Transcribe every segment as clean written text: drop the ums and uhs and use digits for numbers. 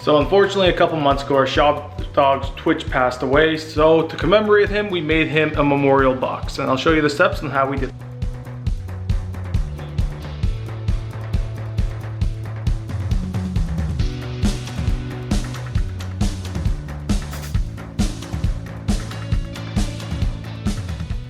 So unfortunately, a couple months ago, our shop dog's Twitch passed away. So to commemorate him, we made him a memorial box. And I'll show you the steps and how we did it.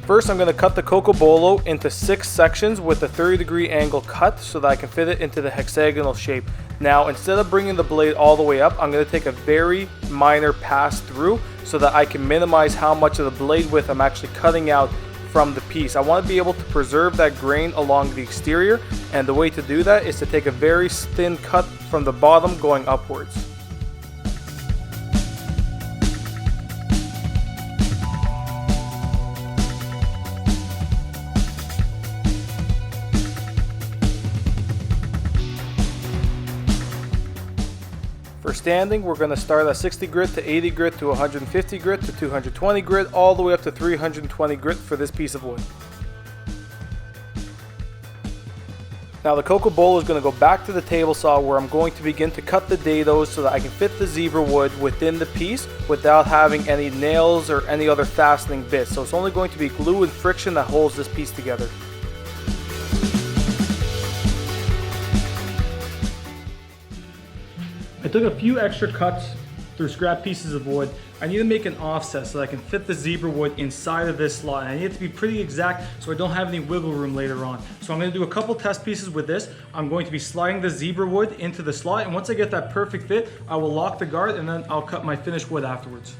First, I'm going to cut the Cocobolo into 6 sections with a 30-degree angle cut so that I can fit it into the hexagonal shape. Now, instead of bringing the blade all the way up, I'm going to take a very minor pass through so that I can minimize how much of the blade width I'm actually cutting out from the piece. I want to be able to preserve that grain along the exterior, and the way to do that is to take a very thin cut from the bottom going upwards. For standing, we're going to start at 60 grit to 80 grit to 150 grit to 220 grit, all the way up to 320 grit for this piece of wood. Now the Cocobolo is going to go back to the table saw where I'm going to begin to cut the dados so that I can fit the Zebrawood within the piece without having any nails or any other fastening bits. So it's only going to be glue and friction that holds this piece together. I took a few extra cuts through scrap pieces of wood. I need to make an offset so that I can fit the Zebrawood inside of this slot. And I need it to be pretty exact so I don't have any wiggle room later on. So I'm going to do a couple test pieces with this. I'm going to be sliding the Zebrawood into the slot, and once I get that perfect fit, I will lock the guard and then I'll cut my finished wood afterwards.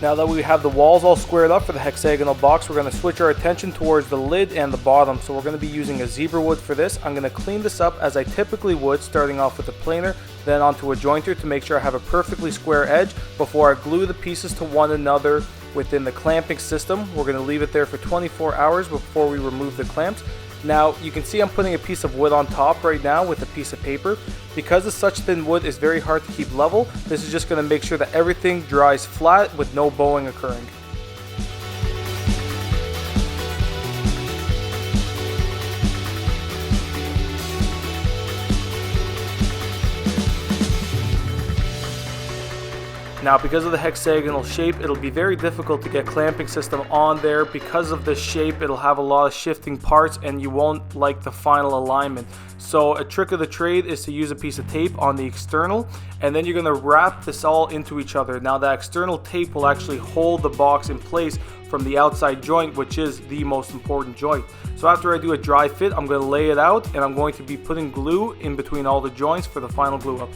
Now that we have the walls all squared up for the hexagonal box, we're going to switch our attention towards the lid and the bottom. So we're going to be using a Zebrawood for this. I'm going to clean this up as I typically would, starting off with a planer, then onto a jointer to make sure I have a perfectly square edge before I glue the pieces to one another within the clamping system. We're going to leave it there for 24 hours before we remove the clamps. Now you can see I'm putting a piece of wood on top right now with a piece of paper. Because it's such thin wood, it's very hard to keep level. This is just going to make sure that everything dries flat with no bowing occurring. Now because of the hexagonal shape, it'll be very difficult to get clamping system on there. Because of the shape, it'll have a lot of shifting parts and you won't like the final alignment. So a trick of the trade is to use a piece of tape on the external, and then you're going to wrap this all into each other. Now that external tape will actually hold the box in place from the outside joint, which is the most important joint. So after I do a dry fit, I'm going to lay it out and I'm going to be putting glue in between all the joints for the final glue up.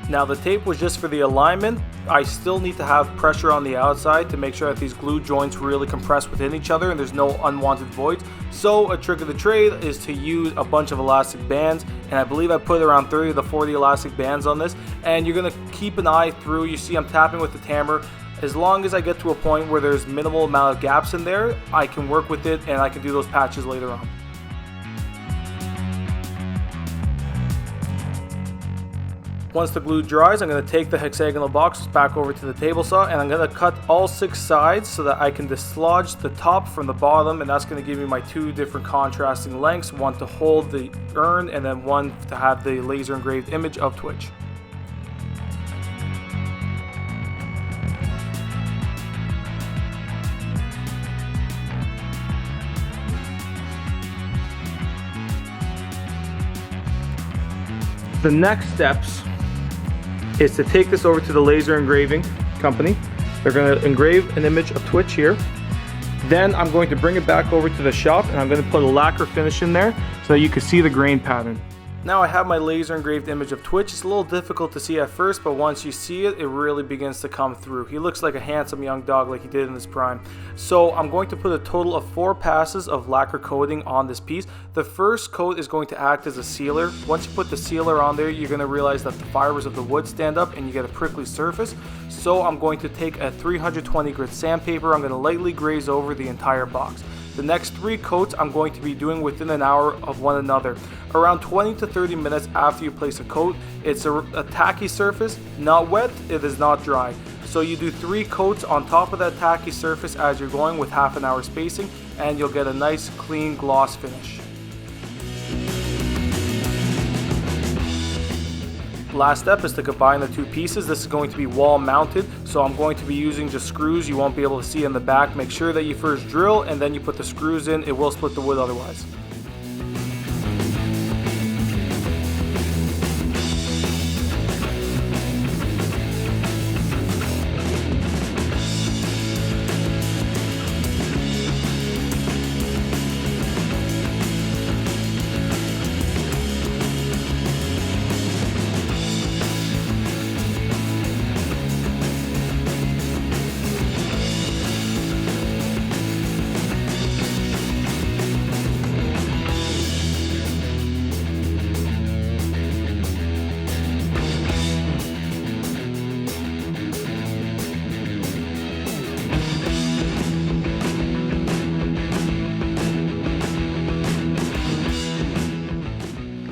Now the tape was just for the alignment. I still need to have pressure on the outside to make sure that these glue joints really compress within each other and there's no unwanted voids. So a trick of the trade is to use a bunch of elastic bands, and I believe I put around 30 to 40 elastic bands on this, and you're going to keep an eye through. You see I'm tapping with the hammer. As long as I get to a point where there's minimal amount of gaps in there, I can work with it and I can do those patches later on. Once the glue dries, I'm going to take the hexagonal box back over to the table saw and I'm going to cut all 6 sides so that I can dislodge the top from the bottom, and that's going to give me my 2 different contrasting lengths, one to hold the urn and then one to have the laser engraved image of Twitch. The next steps is to take this over to the laser engraving company. They're going to engrave an image of Twitch here. Then I'm going to bring it back over to the shop and I'm going to put a lacquer finish in there so that you can see the grain pattern. Now I have my laser engraved image of Twitch. It's a little difficult to see at first, but once you see it, it really begins to come through. He looks like a handsome young dog like he did in his prime. So I'm going to put a total of 4 passes of lacquer coating on this piece. The first coat is going to act as a sealer. Once you put the sealer on there, you're going to realize that the fibers of the wood stand up and you get a prickly surface. So I'm going to take a 320 grit sandpaper. I'm going to lightly graze over the entire box. The next 3 coats I'm going to be doing within an hour of one another. Around 20 to 30 minutes after you place a coat, it's a tacky surface, not wet, it is not dry. So you do 3 coats on top of that tacky surface as you're going with half an hour spacing, and you'll get a nice clean gloss finish. Last step is to combine the 2 pieces. This is going to be wall mounted, so I'm going to be using just screws. You won't be able to see in the back. Make sure that you first drill and then you put the screws in. It will split the wood otherwise.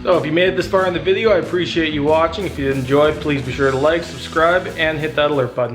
So if you made it this far in the video, I appreciate you watching. If you enjoyed, please be sure to like, subscribe, and hit that alert button.